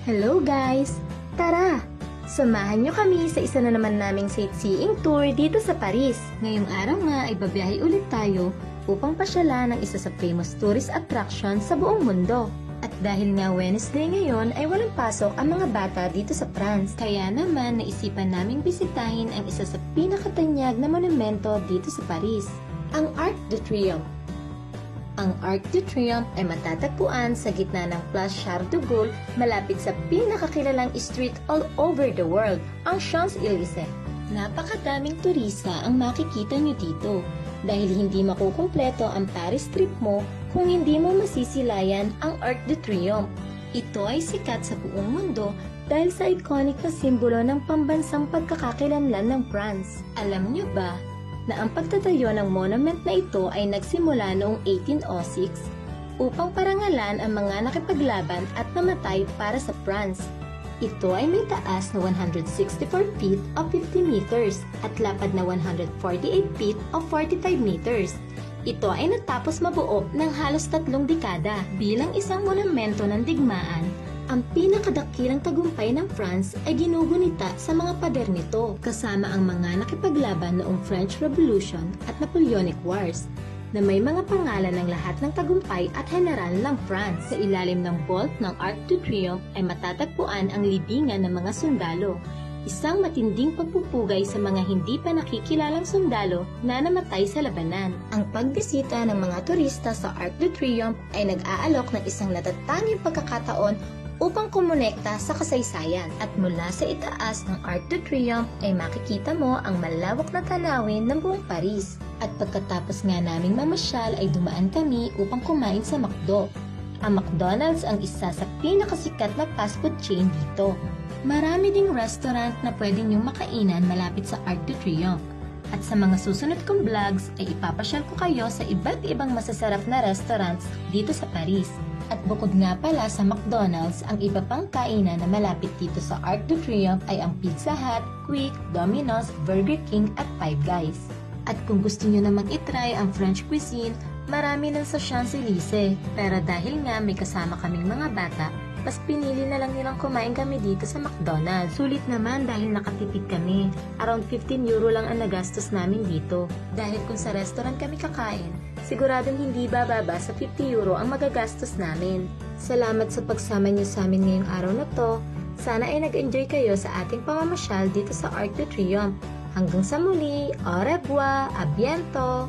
Hello guys! Tara! Samahan nyo kami sa isa na naman naming sightseeing tour dito sa Paris. Ngayong araw nga ay babiyahe ulit tayo upang pasyalan ng isa sa famous tourist attraction sa buong mundo. At dahil nga Wednesday ngayon ay walang pasok ang mga bata dito sa France. Kaya naman naisipan naming bisitahin ang isa sa pinakatanyag na monumento dito sa Paris, ang Arc de Triomphe. Ang Arc de Triomphe ay matatagpuan sa gitna ng Place Charles de Gaulle malapit sa pinakakilalang street all over the world, ang Champs-Élysées. Napakadaming turista ang makikita nyo dito dahil hindi makukumpleto ang Paris trip mo kung hindi mo masisilayan ang Arc de Triomphe. Ito ay sikat sa buong mundo dahil sa iconic na simbolo ng pambansang pagkakakilanlan ng France. Alam nyo ba na ang pagtatayo ng monument na ito ay nagsimula noong 1806 upang parangalan ang mga nakipaglaban at namatay para sa France. Ito ay may taas na 164 feet o 50 meters at lapad na 148 feet o 45 meters. Ito ay natapos mabuo ng halos 3 dekada bilang isang monumento ng digmaan. Ang pinakadakilang tagumpay ng France ay ginugunita sa mga pader nito, kasama ang mga nakipaglaban noong French Revolution at Napoleonic Wars, na may mga pangalan ng lahat ng tagumpay at general ng France. Sa ilalim ng vault ng Arc de Triomphe ay matatagpuan ang libingan ng mga sundalo, isang matinding pagpupugay sa mga hindi pa nakikilalang sundalo na namatay sa labanan. Ang pagbisita ng mga turista sa Arc de Triomphe ay nag-aalok ng isang natatanging pagkakataon upang kumonekta sa kasaysayan. At mula sa itaas ng Arc de Triomphe ay makikita mo ang malawak na tanawin ng buong Paris. At pagkatapos nga naming mamasyal ay dumaan kami upang kumain sa McDo. Ang McDonald's ang isa sa pinakasikat na fast food chain dito. Marami ding restaurant na pwede niyong makainan malapit sa Arc de Triomphe. At sa mga susunod kong vlogs ay ipapasyal ko kayo sa iba't ibang masasarap na restaurants dito sa Paris. At bukod nga pala sa McDonald's, ang iba pang kainan na malapit dito sa Arc de Triomphe ay ang Pizza Hut, Quick, Domino's, Burger King at Five Guys. At kung gusto nyo namang itry ang French cuisine, marami nun sa Champs-Élysées. Pero dahil nga may kasama kaming mga bata, mas pinili na lang nilang kumain kami dito sa McDonald's. Sulit naman dahil nakatipid kami. Around 15 euro lang ang nagastos namin dito. Dahil kung sa restaurant kami kakain, siguradong hindi bababa sa 50 euro ang magagastos namin. Salamat sa pagsama niyo sa amin ngayong araw na to. Sana ay nag-enjoy kayo sa ating pamamasyal dito sa Arc de Triomphe. Hanggang sa muli, au revoir, a bientôt!